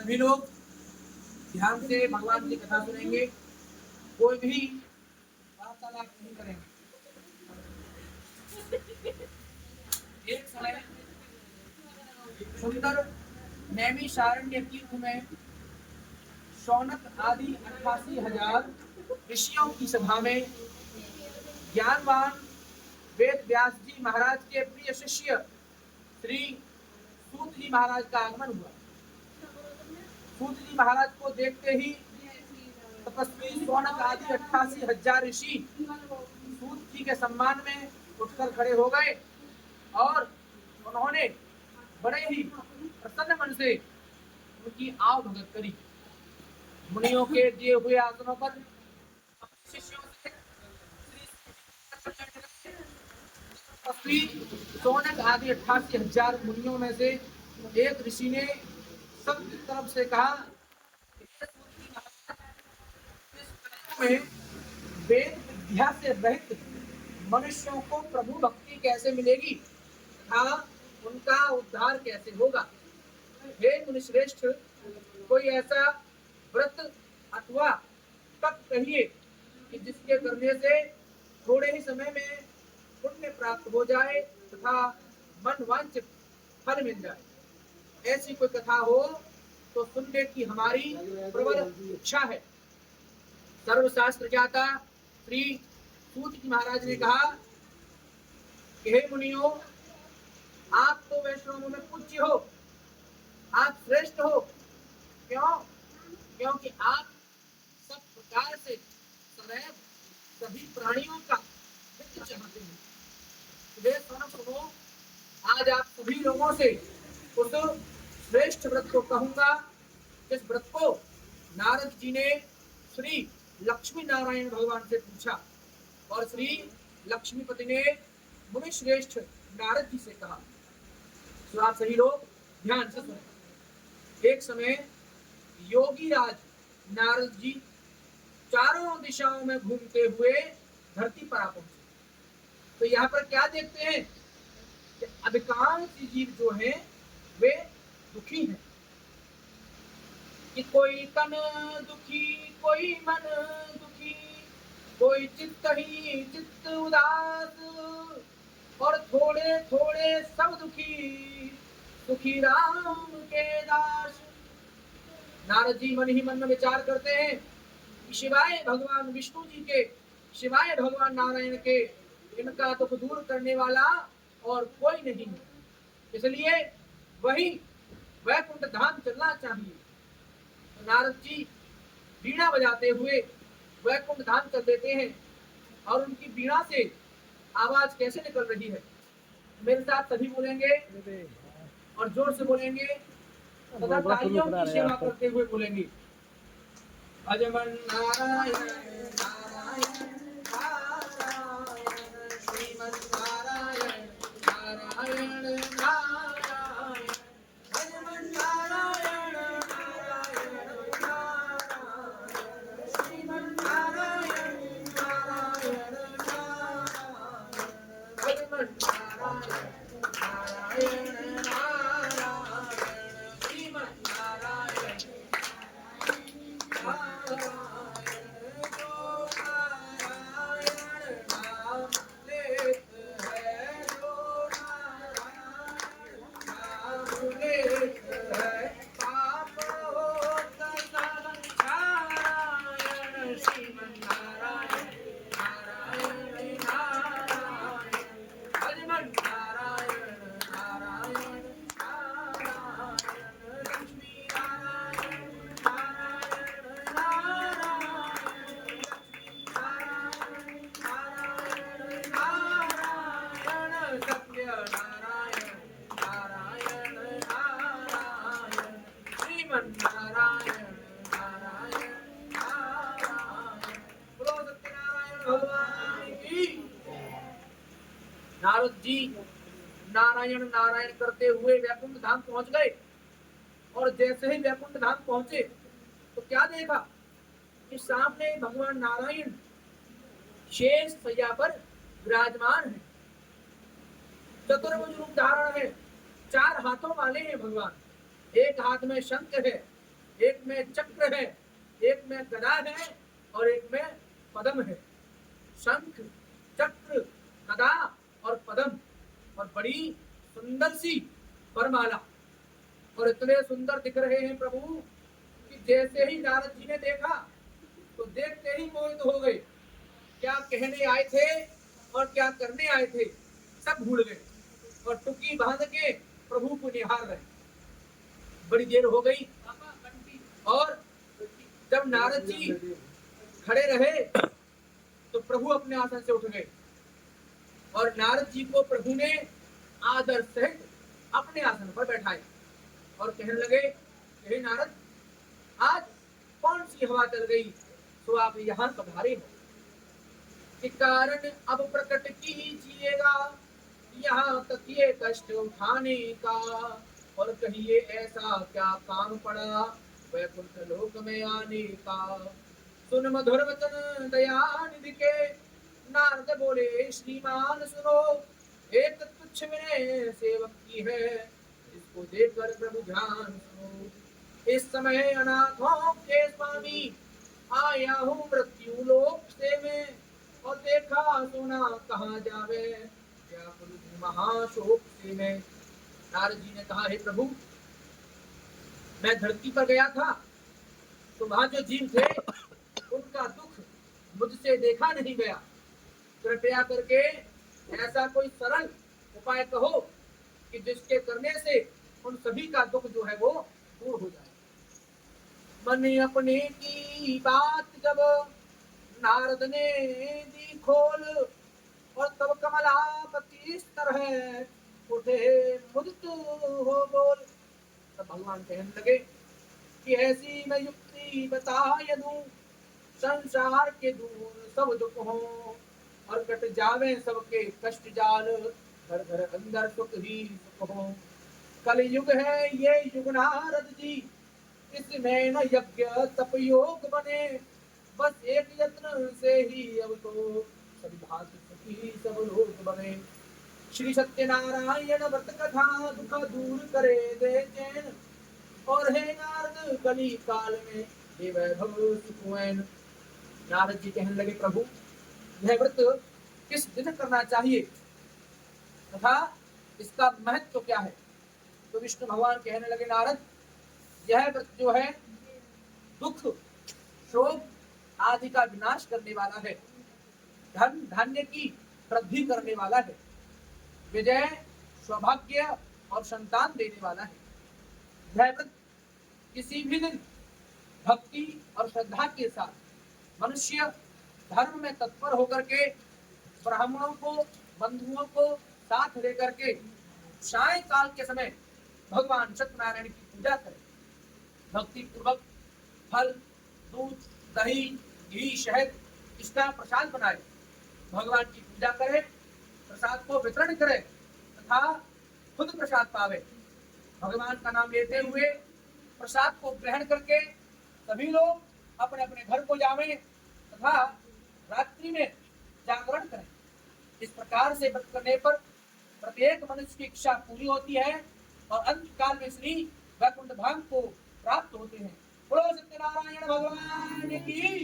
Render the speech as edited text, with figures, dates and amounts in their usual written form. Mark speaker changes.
Speaker 1: सभी लोग ध्यान से भगवान की कथा सुनेंगे, कोई भी वार्तालाप नहीं करेंगे। एक समय सुंदर नैमिषारण्य तीर्थ में शौनक आदि 88,000 ऋषियों की सभा में ज्ञानवान वेद व्यास जी महाराज के प्रिय शिष्य श्री सूत जी महाराज का आगमन हुआ। सूत जी महाराज को देखते ही तपस्वी शौनक आदि 88,000 ऋषि सूत जी के सम्मान में उठकर खड़े हो गए और उन्होंने बड़े ही प्रसन्न मन से उनकी आव भगत करी। मुनियों के दिए हुए आसनों पर शिष्यों से तपस्वी शौनक आदि 88,000 मुनियों में से एक ऋषि ने सबकी तरफ से कहा, में वेद विद्या से रहित मनुष्यों को प्रभु भक्ति कैसे मिलेगी तथा उनका उद्धार कैसे होगा। हे मुनिश्रेष्ठ, कोई ऐसा व्रत अथवा तप कहिए कि जिसके करने से थोड़े ही समय में पुण्य प्राप्त हो जाए तथा मन वांछित फल मिल जाए। ऐसी कोई कथा हो तो सुनने की हमारी प्रबल इच्छा है। सर्वशास्त्र ज्ञाता श्री सूत जी महाराज ने कहा कि हे मुनियों, आप तो वैष्णवों में पूज्य हो, आप श्रेष्ठ हो। क्यों? क्योंकि आप सब प्रकार से सदैव सभी प्राणियों का हित चाहते हैं। वे सुनो, आज आप सभी लोगों से उस श्रेष्ठ व्रत को कहूंगा जिस व्रत को नारद जी ने श्री लक्ष्मी नारायण भगवान से पूछा और श्री लक्ष्मीपति ने मुनि श्रेष्ठ नारद जी से कहा। तो आप सभी लोग ध्यान से सुने। एक समय योगी राज नारद जी चारों दिशाओं में घूमते हुए धरती पर आ पहुंचे। तो यहाँ पर क्या देखते हैं कि अधिकांश जीव जो हैं वे दुखी हैं, कि कोई तन दुखी, कोई मन दुखी, कोई चित्त ही चित्त उदास, और थोड़े थोड़े सब दुखी, सुखी राम के दास। नारद जी मन ही मन में विचार करते हैं कि शिवाय भगवान विष्णु जी के, शिवाय भगवान नारायण के, इनका दुख दूर करने वाला और कोई नहीं है, इसलिए वही वैकुंठ धाम चलना चाहिए। तो नारद जी बीड़ा बजाते हुए वैकुंठ धाम चल देते हैं और उनकी बीड़ा से आवाज कैसे निकल रही है, मेरे साथ सभी बोलेंगे और जोर से बोलेंगे तथा तालियों की सेवा करते हुए बोलेंगे, Ajman Narayan Narayan Narayan Shriman Narayan Narayan Narayan, Ajman Narayan Narayan Narayan Shriman Narayan Narayan Narayan, Ajman Narayan Narayan Narayan Shriman Narayan Narayan. Narad ji Narayan Narayan करते हुए वैकुंठ धाम पहुंच गए और जैसे ही वैकुंठ धाम पहुंचे तो क्या देखा कि सामने भगवान नारायण शेष सैया पर विराजमान है, चतुर्भुज रूप धारण है, चार हाथों वाले हैं भगवान, एक हाथ में शंख है, एक में चक्र है, एक में गदा है और एक में पद्म है। शंख, चक्र, गदा और पद्म, और बड़ी सुंदर सी वरमाला, और इतने सुंदर दिख रहे हैं प्रभु कि जैसे ही नारद जी ने देखा तो देखते ही मोहित हो गए। क्या कहने आए थे और क्या करने आए थे सब भूल गए, और टुकी बांध के प्रभु को निहार रहे। बड़ी देर हो गई और जब नारद जी खड़े रहे तो प्रभु अपने आसन से उठ गए, और नारद जी को प्रभु ने आदर सहित अपने आसन पर बैठाया और कहने लगे, हे नारद, आज कौन सी हवा चल गई तो आप यहाँ पधारे हो? कि कारण अब प्रकट कीजिएगा, यहाँ तक ये कष्ट उठाने का, और कहिए ऐसा क्या काम पड़ा वैकुंठ लोक में आने का। सुन मधुर वचन दया निधि के, नारद बोले श्रीमान सुनो, एक तुच्छ विनय सेवक की है, इसको देखकर प्रभु ध्यान सुनो। इस समय अनाथों के स्वामी आया हूँ मृत्यु लोक से मैं, और देखा सुना कहाँ जावे, क्या महाशोक से मैं। नारद जी ने कहा, हे प्रभु, मैं धरती पर गया था तो वहां जो जीव थे उनका दुख मुझसे देखा नहीं गया। कृपया करके ऐसा कोई सरल उपाय कहो कि जिसके करने से उन सभी का दुख जो है वो दूर हो जाए। मन अपने की बात जब नारद ने दी खोल, और तब कमलापति स्तर है उठे मुदित हो बोल। तब भगवान कहने लगे कि ऐसी मैं युक्ति बता दूं, संसार के दूर सब दुख हो, और कट जावे सबके कष्ट जाल, घर घर अंदर सुख ही सुख हो। कल युग है ये युग नारद जी, इसमें न यज्ञ तप योग बने, बस एक यत्न से ही अब तो सभी भांति सुखी सब लोग बने। श्री सत्यनारायण व्रत कथा दुख दूर करे दे चैन, और हे नारद कली काल में ये वैभव सुखवैन। नारद जी कहने लगे, प्रभु यह व्रत किस दिन करना चाहिए तथा इसका महत्व क्या है? तो विष्णु भगवान कहने लगे, नारद, यह व्रत जो है दुख शोक आदि का विनाश करने वाला है, धन धान्य की वृद्धि करने वाला है, विजय सौभाग्य और संतान देने वाला है। यह व्रत किसी भी दिन भक्ति और श्रद्धा के साथ मनुष्य धर्म में तत्पर होकर के ब्राह्मणों को बंधुओं को साथ लेकर के साय काल के समय भगवान सत्यनारायण की पूजा करें। भक्ति पूर्वक फल, दूध, दही, घी, शहद इसका प्रसाद बनाए, भगवान की पूजा करे, प्रसाद को वितरण करे तथा खुद प्रसाद पावे। भगवान का नाम लेते हुए प्रसाद को ग्रहण करके सभी लोग अपने अपने घर को जावें तथा रात्रि में जागरण करें। इस प्रकार से व्रत करने पर प्रत्येक मनुष्य की इच्छा पूरी होती है और अंत काल में श्री वैकुंठ धाम को प्राप्त होते हैं। बोलो सत्यनारायण भगवान की